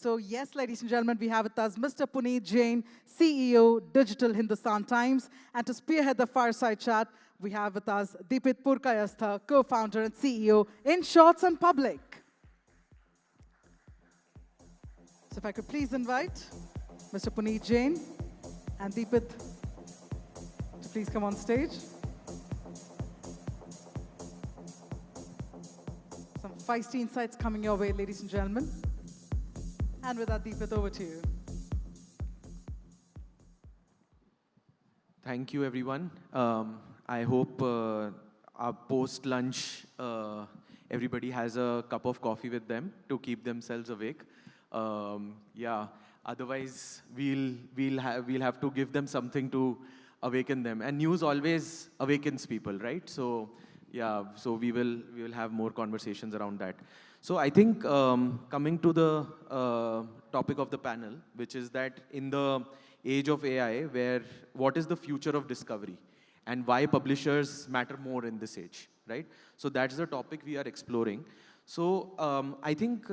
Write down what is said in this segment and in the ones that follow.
So yes, ladies and gentlemen, we have with us Mr. Puneet Jain, CEO, Digital Hindustan Times. And to spearhead the fireside chat, we have with us Deepit Purkayastha, co-founder and CEO in Shorts and Public. So if I could please invite Mr. Puneet Jain and Deepit to please come on stage. Some feisty insights coming your way, ladies and gentlemen. And with that, Deepit, over to you. Thank you, everyone. I hope our post-lunch, everybody has a cup of coffee with them to keep themselves awake. Yeah. Otherwise, we'll have to give them something to awaken them. And news always awakens people, right? So yeah. So we will have more conversations around that. So I think coming to the topic of the panel, which is that in the age of AI, what is the future of discovery and why publishers matter more in this age, right? So that's the topic we are exploring. So I think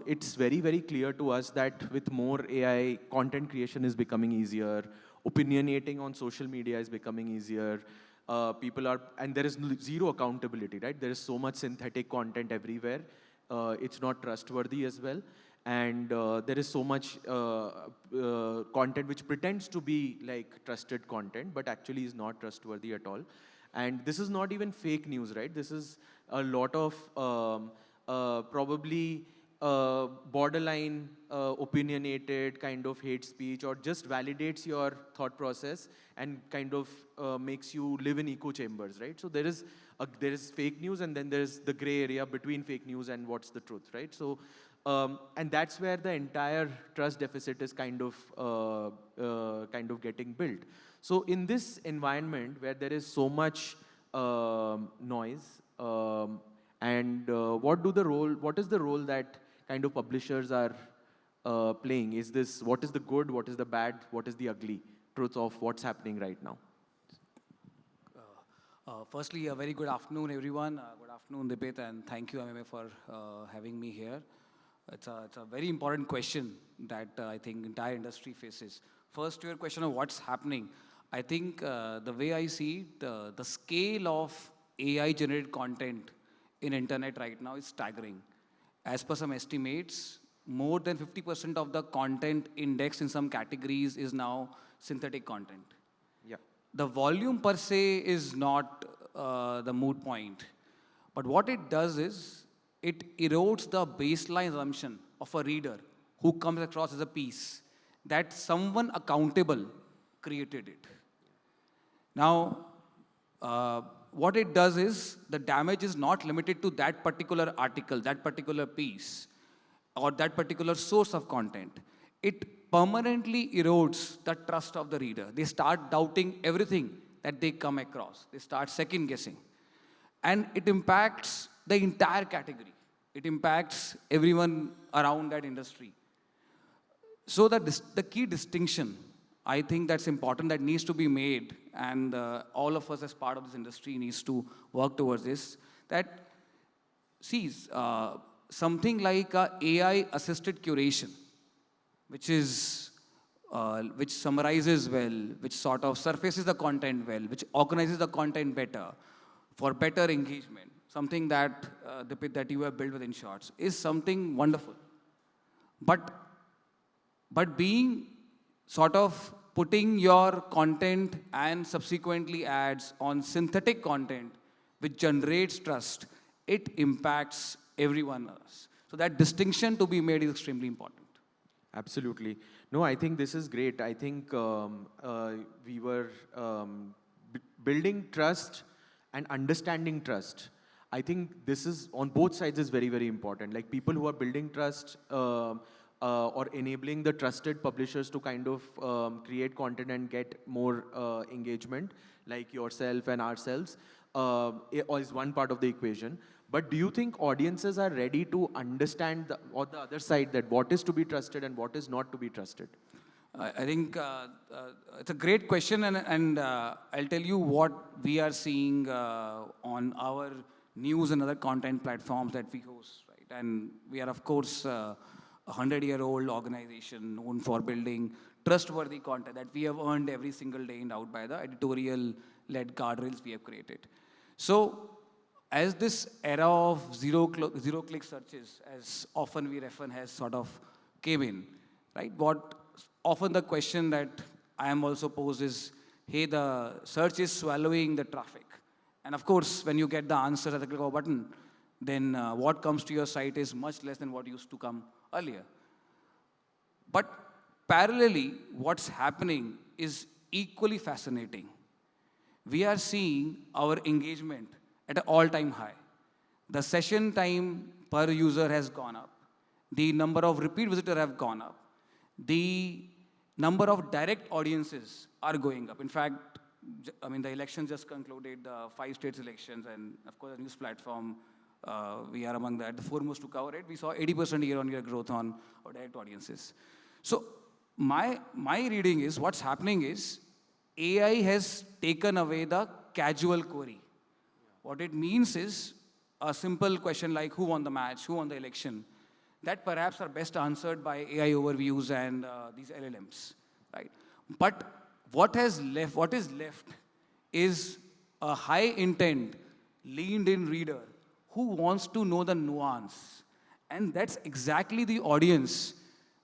it's very, very clear to us that with more AI, content creation is becoming easier, opinionating on social media is becoming easier. And there is zero accountability, right? There is so much synthetic content everywhere. It's not trustworthy as well. And there is so much content which pretends to be like trusted content, but actually is not trustworthy at all. And this is not even fake news, right? This is a lot of probably borderline opinionated kind of hate speech, or just validates your thought process and kind of makes you live in echo chambers, right? So there is fake news, and then there's the gray area between fake news and what's the truth, right? So and that's where the entire trust deficit is kind of getting built. So in this environment where there is so much noise, and what is the role that kind of publishers are playing? What is the good, what is the bad, what is the ugly truth of what's happening right now? Firstly, a very good afternoon, everyone. Good afternoon, Deepit, and thank you, MMA, for having me here. It's a very important question that I think entire industry faces. First, to your question of what's happening, I think the way I see it, the scale of AI-generated content in internet right now is staggering. As per some estimates, more than 50% of the content indexed in some categories is now synthetic content. Yeah. The volume per se is not the moot point. But what it does is, it erodes the baseline assumption of a reader who comes across as a piece that someone accountable created it. Now, what it does is, the damage is not limited to that particular article, that particular piece, or that particular source of content. It permanently erodes the trust of the reader. They start doubting everything that they come across. They start second guessing. And it impacts the entire category. It impacts everyone around that industry. So the key distinction, I think that's important, that needs to be made, and all of us as part of this industry needs to work towards this, that sees something like AI-assisted curation, which summarizes well, which sort of surfaces the content well, which organizes the content better for better engagement. Something that that you have built within Shorts is something wonderful. But being sort of putting your content and subsequently ads on synthetic content which generates trust, it impacts everyone else. So that distinction to be made is extremely important. Absolutely. No, I think this is great. I think we were building trust and understanding trust. I think this is, on both sides, is very, very important. Like, people who are building trust or enabling the trusted publishers to kind of create content and get more engagement, like yourself and ourselves, is one part of the equation. But do you think audiences are ready to understand on the other side, that what is to be trusted and what is not to be trusted? I think it's a great question, and I'll tell you what we are seeing on our news and other content platforms that we host, right? And we are, of course, a 100-year-old organization known for building trustworthy content that we have earned every single day in out by the editorial-led guardrails we have created. So as this era of zero-click searches, as often we refer, has sort of came in, right? What often the question that I am also posed is, hey, the search is swallowing the traffic. And of course, when you get the answer at the click of a button, then what comes to your site is much less than what used to come earlier. But parallelly, what's happening is equally fascinating. We are seeing our engagement at an all-time high. The session time per user has gone up. The number of repeat visitors have gone up. The number of direct audiences are going up. In fact, I mean, the elections just concluded, the 5 states elections, and of course, the news platform, we are among the foremost to cover it. We saw 80% year-on-year growth on our direct audiences. So my reading is what's happening is AI has taken away the casual query. What it means is a simple question like who won the match, who won the election, that perhaps are best answered by AI overviews and these LLMs, right? But what is left is a high intent, leaned in reader who wants to know the nuance. And that's exactly the audience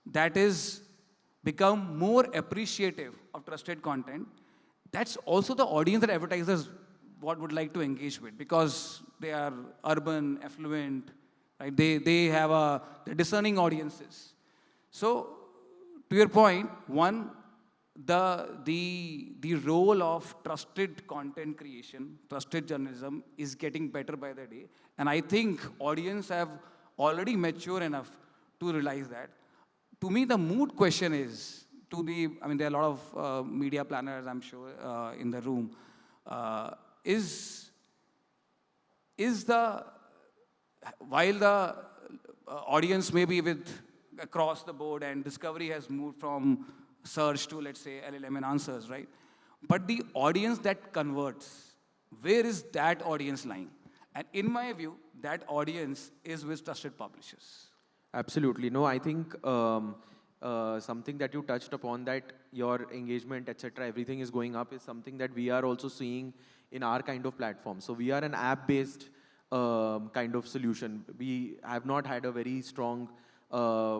that is become more appreciative of trusted content. That's also the audience that advertisers would like to engage with because they are urban, affluent, right? They have they're discerning audiences. So to your point, one, the role of trusted content creation, trusted journalism is getting better by the day. And I think audience have already mature enough to realize that. To me, the mood question is, I mean, there are a lot of media planners, I'm sure, in the room. While the audience may be with across the board and discovery has moved from search to, let's say, LLM and answers, right? But the audience that converts, where is that audience lying? And in my view, that audience is with trusted publishers. Absolutely. No, I think something that you touched upon, that your engagement, etc., everything is going up, is something that we are also seeing in our kind of platform. So we are an app-based kind of solution. We have not had a very strong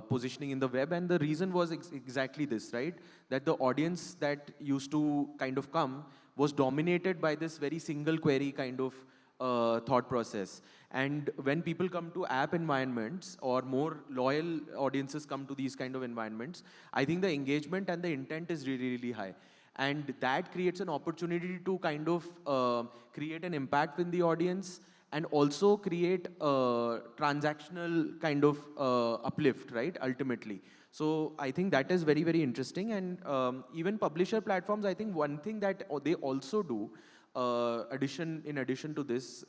positioning in the web, and the reason was exactly this, right? That the audience that used to kind of come was dominated by this very single query kind of thought process. And when people come to app environments, or more loyal audiences come to these kind of environments, I think the engagement and the intent is really, really high. And that creates an opportunity to kind of create an impact in the audience, and also create a transactional kind of uplift, right, ultimately. So I think that is very, very interesting. And even publisher platforms, I think one thing that they also do, in addition to this,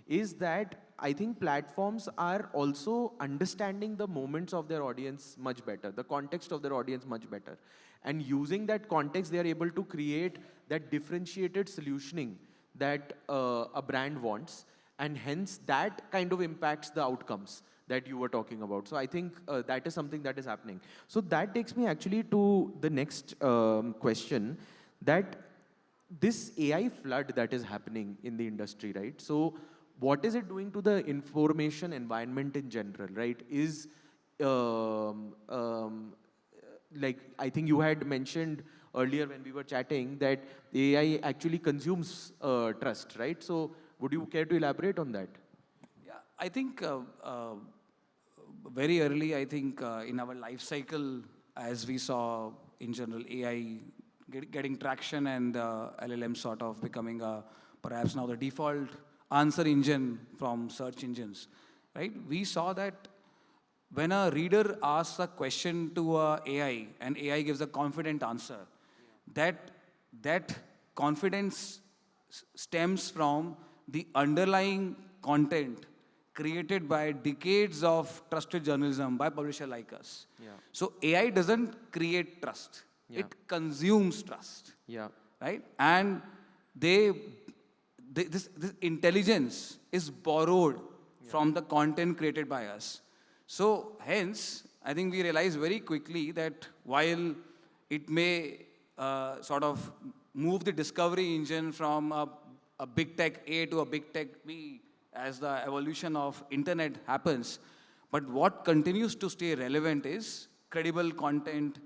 is that I think platforms are also understanding the moments of their audience much better, the context of their audience much better. And using that context, they are able to create that differentiated solutioning that a brand wants. And hence, that kind of impacts the outcomes that you were talking about. So I think that is something that is happening. So that takes me actually to the next question, that this AI flood that is happening in the industry, right? So what is it doing to the information environment in general, right? Like, I think you had mentioned earlier when we were chatting that AI actually consumes trust, right? So would you care to elaborate on that? Yeah, I think very early, I think in our life cycle, as we saw in general AI getting traction and LLM sort of becoming perhaps now the default answer engine from search engines, right? We saw that when a reader asks a question to AI and AI gives a confident answer, that confidence stems from the underlying content created by decades of trusted journalism by publishers like us. Yeah. So AI doesn't create trust. Yeah. It consumes trust. Yeah. Right? And this intelligence is borrowed from the content created by us. So hence, I think we realized very quickly that while it may sort of move the discovery engine from a big tech A to a big tech B as the evolution of internet happens, but what continues to stay relevant is credible content,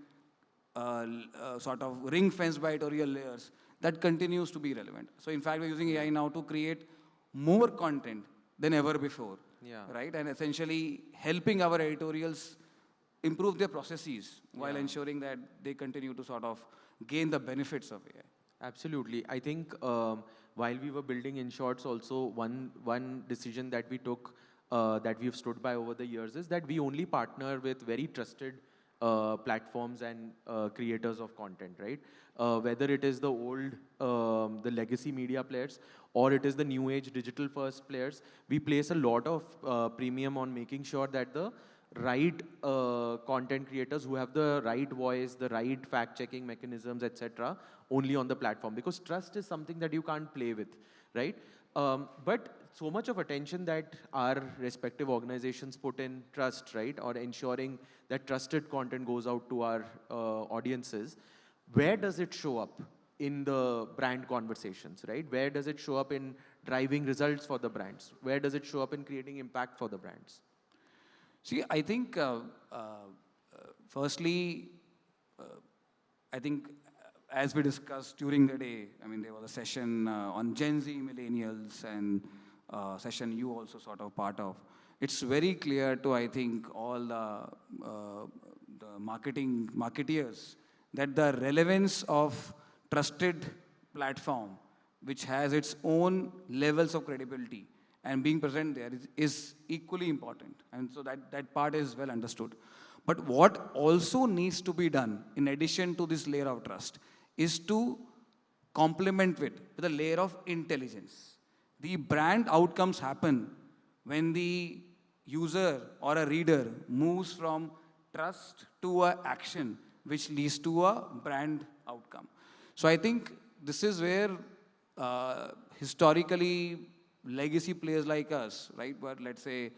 sort of ring fenced by editorial layers that continues to be relevant. So in fact, we're using AI now to create more content than ever before, Yeah. right? And essentially helping our editorials improve their processes while ensuring that they continue to sort of gain the benefits of AI. Absolutely. I think while we were building InShots, also one decision that we took that we've stood by over the years is that we only partner with very trusted platforms and creators of content, right? Whether it is the old, the legacy media players, or it is the new age digital first players, we place a lot of premium on making sure that the right content creators who have the right voice, the right fact checking mechanisms, etc., only on the platform, because trust is something that you can't play with, right? But so much of attention that our respective organizations put in trust, right, or ensuring that trusted content goes out to our audiences, where does it show up in the brand conversations, right? Where does it show up in driving results for the brands? Where does it show up in creating impact for the brands? See, I think, firstly, I think as we discussed during the day, I mean, there was a session on Gen Z millennials and session you also sort of part of. It's very clear to, I think, all the marketeers that the relevance of trusted platform, which has its own levels of credibility, and being present there is equally important. And so that part is well understood. But what also needs to be done, in addition to this layer of trust, is to complement it with a layer of intelligence. The brand outcomes happen when the user or a reader moves from trust to a action, which leads to a brand outcome. So I think this is where historically legacy players like us, right, were, let's say,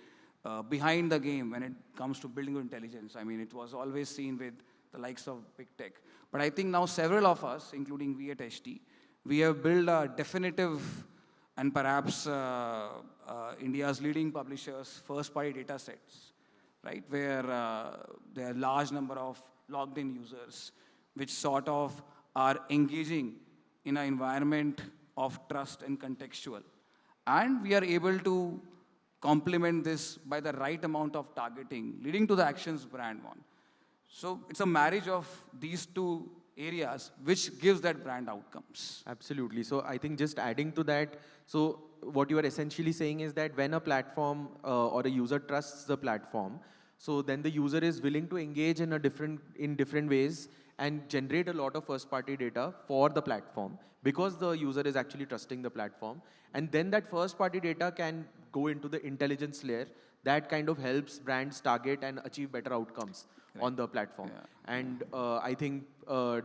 behind the game when it comes to building intelligence. I mean, it was always seen with the likes of big tech. But I think now several of us, including we at HT, we have built a definitive and perhaps India's leading publishers' first-party data sets, right, where there are large number of logged-in users, which sort of are engaging in an environment of trust and contextual. And we are able to complement this by the right amount of targeting, leading to the actions brand want. So it's a marriage of these two areas which gives that brand outcomes. Absolutely. So I think just adding to that, so what you are essentially saying is that when a platform or a user trusts the platform, so then the user is willing to engage in different ways and generate a lot of first party data for the platform because the user is actually trusting the platform. And then that first party data can go into the intelligence layer that kind of helps brands target and achieve better outcomes on the platform. Yeah. And I think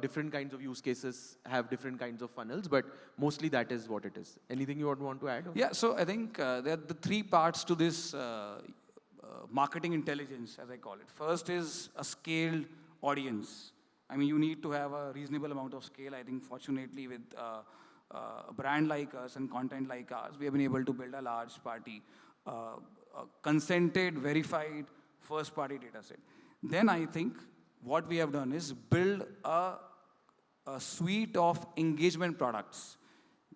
different kinds of use cases have different kinds of funnels, but mostly that is what it is. Anything you would want to add? Yeah, so I think there are the three parts to this marketing intelligence, as I call it. First is a scaled audience. I mean, you need to have a reasonable amount of scale. I think fortunately with a brand like us and content like ours, we have been able to build a large party, a consented, verified first party data set. Then I think what we have done is build a suite of engagement products.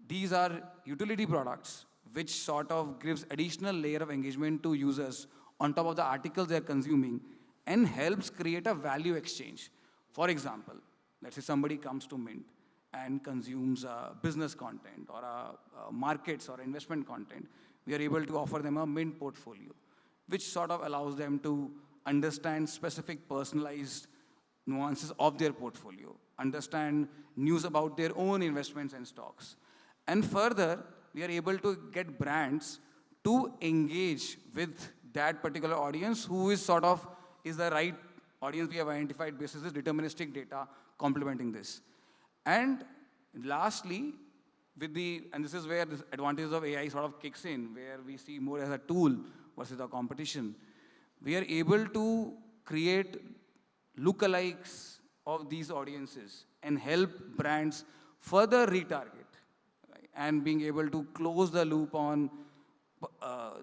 These are utility products which sort of gives additional layer of engagement to users on top of the articles they're consuming and helps create a value exchange. For example, let's say somebody comes to Mint and consumes business content or markets or investment content. We are able to offer them a Mint portfolio, which sort of allows them to understand specific personalized nuances of their portfolio, understand news about their own investments and stocks. And further, we are able to get brands to engage with that particular audience who is sort of is the right audience we have identified basis this deterministic data complementing this. And lastly, and this is where the advantages of AI sort of kicks in, where we see more as a tool versus a competition. We are able to create lookalikes of these audiences and help brands further retarget, right? And being able to close the loop on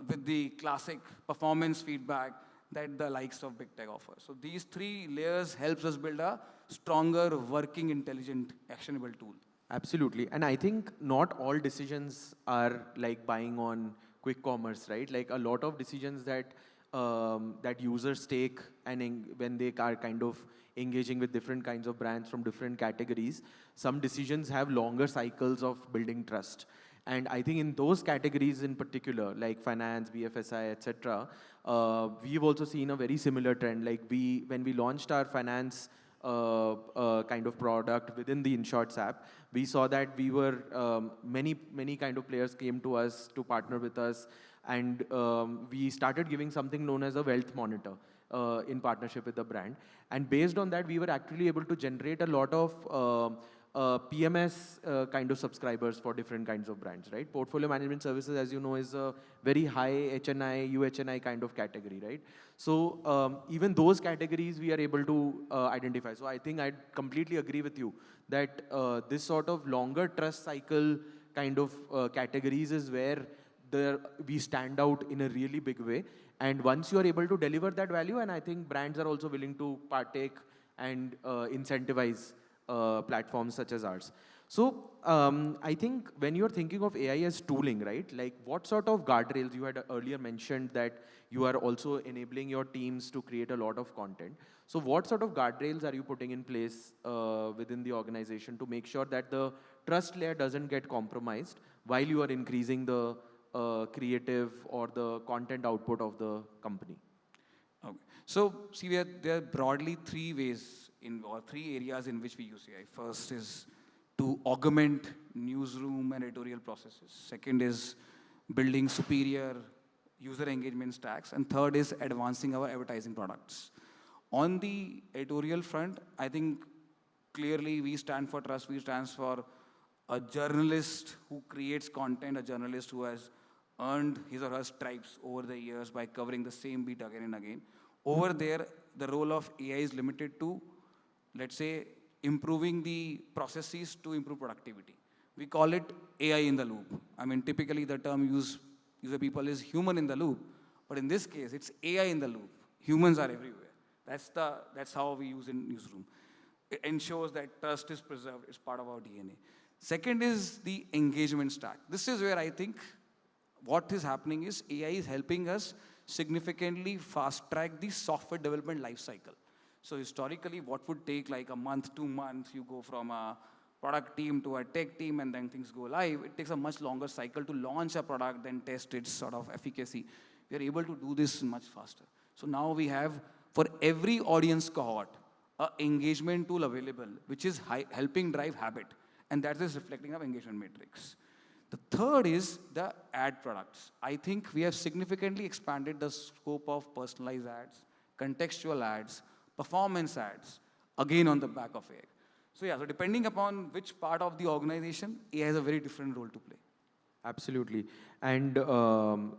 with the classic performance feedback that the likes of big tech offer. So these three layers helps us build a stronger, working, intelligent, actionable tool. Absolutely. And I think not all decisions are like buying on quick commerce, right? Like a lot of decisions that users take and when they are kind of engaging with different kinds of brands from different categories, some decisions have longer cycles of building trust. And I think in those categories in particular, like finance, BFSI, etc., we've also seen a very similar trend. Like when we launched our finance kind of product within the InShorts app, we saw that we were many kind of players came to us to partner with us, and we started giving something known as a wealth monitor in partnership with the brand. And based on that, we were actually able to generate a lot of PMS kind of subscribers for different kinds of brands, right? Portfolio management services, as you know, is a very high HNI, UHNI kind of category, right? So even those categories we are able to identify. So I think I completely agree with you that this sort of longer trust cycle kind of categories is where we stand out in a really big way. And once you are able to deliver that value, and I think brands are also willing to partake and incentivize platforms such as ours. So I think when you're thinking of AI as tooling, right? Like what sort of guardrails, you had earlier mentioned that you are also enabling your teams to create a lot of content. So what sort of guardrails are you putting in place within the organization to make sure that the trust layer doesn't get compromised while you are increasing the creative or the content output of the company? Okay. So see, there are broadly three ways or three areas in which we use AI. First is to augment newsroom and editorial processes. Second is building superior user engagement stacks. And third is advancing our advertising products. On the editorial front, I think clearly we stand for trust. We stand for a journalist who creates content, a journalist who has earned his or her stripes over the years by covering the same beat again and again. Over there, the role of AI is limited to, let's say, improving the processes to improve productivity. We call it AI in the loop. I mean, typically the term used by people is human in the loop, but in this case, it's AI in the loop. Humans are everywhere. That's how we use in newsroom. It ensures that trust is preserved. It's part of our DNA. Second is the engagement stack. This is where I think what is happening is AI is helping us significantly fast track the software development life cycle. So historically, what would take like a month, 2 months, you go from a product team to a tech team and then things go live. It takes a much longer cycle to launch a product than test its sort of efficacy. We are able to do this much faster. So now we have, for every audience cohort, an engagement tool available, which is helping drive habit. And that is reflecting our engagement matrix. The third is the ad products. I think we have significantly expanded the scope of personalized ads, contextual ads, performance ads, again on the back of AI. So yeah, so depending upon which part of the organization, AI has a very different role to play. Absolutely. And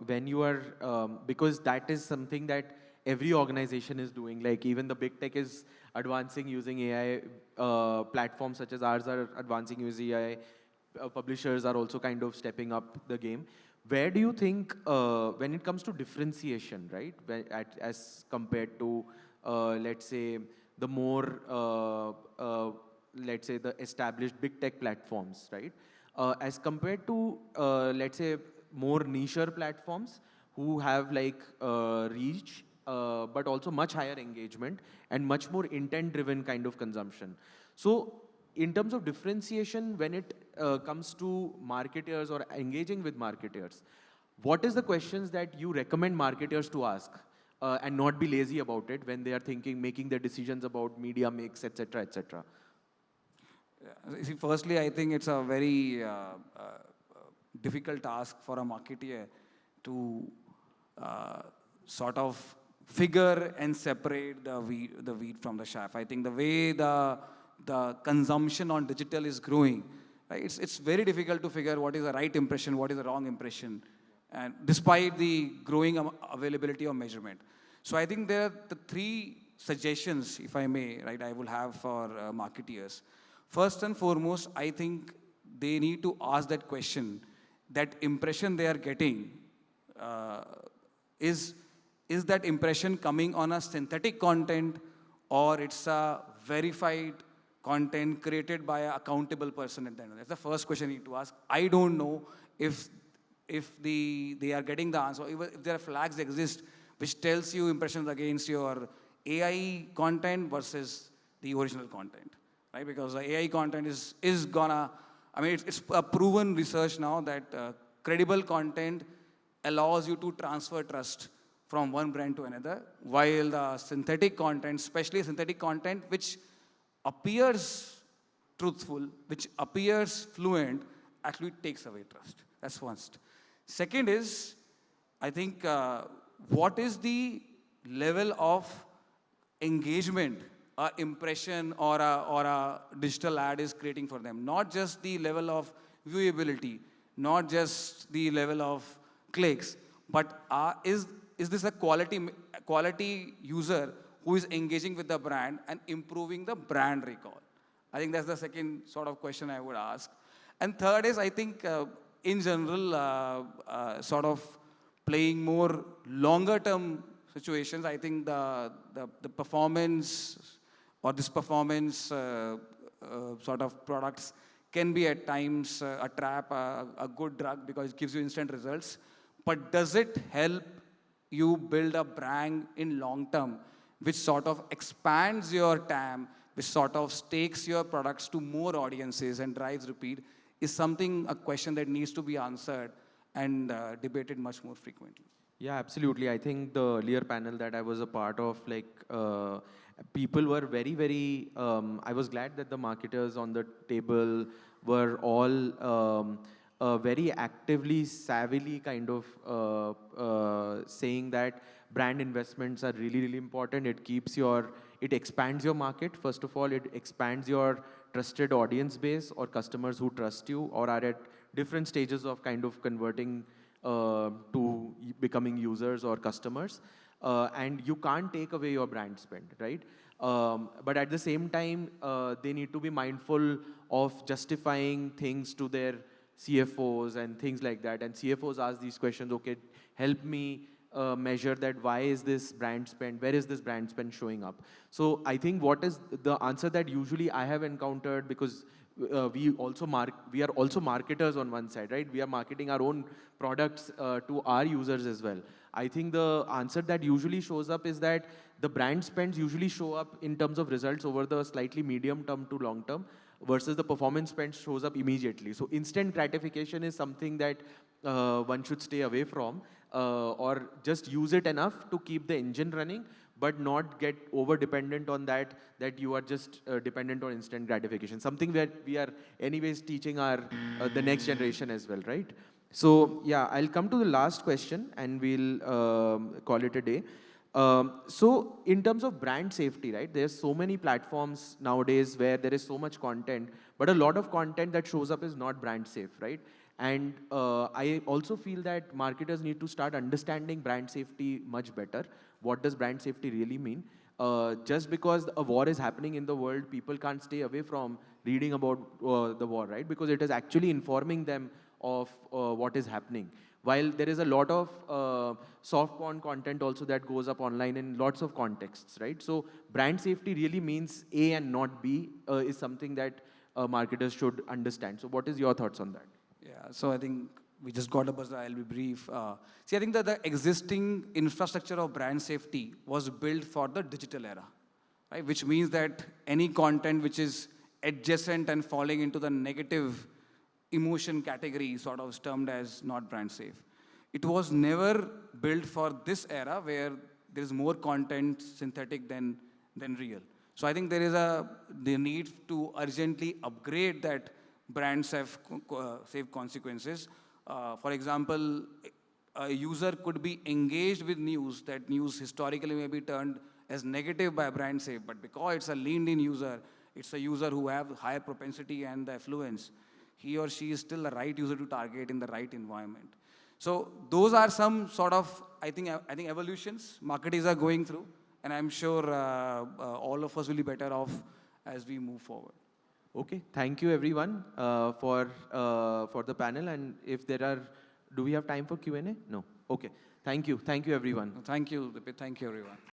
when you are, because that is something that every organization is doing, like even the big tech is advancing using AI, platforms such as ours are advancing using AI, publishers are also kind of stepping up the game. Where do you think, when it comes to differentiation, right, as compared to, let's say, the more, let's say, the established big tech platforms, right, as compared to, let's say, more niche platforms who have like reach, but also much higher engagement and much more intent-driven kind of consumption. So in terms of differentiation, when it comes to marketers or engaging with marketers, what is the questions that you recommend marketers to ask and not be lazy about it when they are making their decisions about media mix, etc., etc.? Yeah. See, firstly, I think it's a very difficult task for a marketer to sort of figure and separate the wheat from the chaff. I think the way the consumption on digital is growing, right, it's very difficult to figure what is the right impression, what is the wrong impression, and despite the growing availability of measurement. So I think there are the three suggestions, if I may, right, I will have for marketeers. First and foremost, I think they need to ask that question, that impression they are getting, uh, is, is that impression coming on a synthetic content, or it's a verified content created by an accountable person at the end? That's the first question you need to ask. I don't know if they are getting the answer, if there are flags exist which tells you impressions against your AI content versus the original content, right? Because the AI content is gonna, I mean, it's a proven research now that credible content allows you to transfer trust from one brand to another, while the synthetic content, especially synthetic content which appears truthful, which appears fluent, actually takes away trust. That's first. Second is, I think, what is the level of engagement a impression or a digital ad is creating for them? Not just the level of viewability, not just the level of clicks, but is this a quality user who is engaging with the brand and improving the brand recall? I think that's the second sort of question I would ask. And third is, I think, in general, sort of playing more longer term situations, I think the performance or this performance sort of products can be at times a trap, a good drug because it gives you instant results. But does it help you build a brand in long term, which sort of expands your TAM, which sort of stakes your products to more audiences and drives repeat, is something, a question that needs to be answered and debated much more frequently. Yeah, absolutely. I think the earlier panel that I was a part of, like, people were very, very. I was glad that the marketers on the table were all very actively, savvily kind of saying that brand investments are really, really important. It expands your market. First of all, it expands your trusted audience base or customers who trust you or are at different stages of kind of converting to becoming users or customers. And you can't take away your brand spend, right? But at the same time, they need to be mindful of justifying things to their CFOs and things like that. And CFOs ask these questions, okay, help me measure that why is this brand spend, where is this brand spend showing up? So I think what is the answer that usually I have encountered, because we are also marketers on one side, right? We are marketing our own products to our users as well. I think the answer that usually shows up is that the brand spends usually show up in terms of results over the slightly medium term to long term, versus the performance spend shows up immediately. So instant gratification is something that one should stay away from, or just use it enough to keep the engine running, but not get over dependent on that you are just dependent on instant gratification. Something that we are anyways teaching our the next generation as well, right? So yeah, I'll come to the last question and we'll call it a day. So in terms of brand safety, right, there's so many platforms nowadays where there is so much content, but a lot of content that shows up is not brand safe, right? And I also feel that marketers need to start understanding brand safety much better. What does brand safety really mean? Just because a war is happening in the world, people can't stay away from reading about the war, right? Because it is actually informing them of what is happening. While there is a lot of soft porn content also that goes up online in lots of contexts, right? So brand safety really means A and not B is something that marketers should understand. So what is your thoughts on that? Yeah, so I think we just got a buzzer. I'll be brief. See, I think that the existing infrastructure of brand safety was built for the digital era, right? Which means that any content which is adjacent and falling into the negative emotion category sort of is termed as not brand safe. It was never built for this era where there is more content synthetic than real. So I think there is the need to urgently upgrade that brands have safe consequences. For example, a user could be engaged with news, that news historically may be turned as negative by brand safe, but because it's a leaned in user, it's a user who have higher propensity and the affluence, he or she is still the right user to target in the right environment. So those are some sort of, I think evolutions marketers are going through, and I'm sure all of us will be better off as we move forward. Okay, thank you everyone for the panel. And if there are, do we have time for Q&A? No. Okay, thank you everyone. Thank you, Dipit. Thank you, everyone.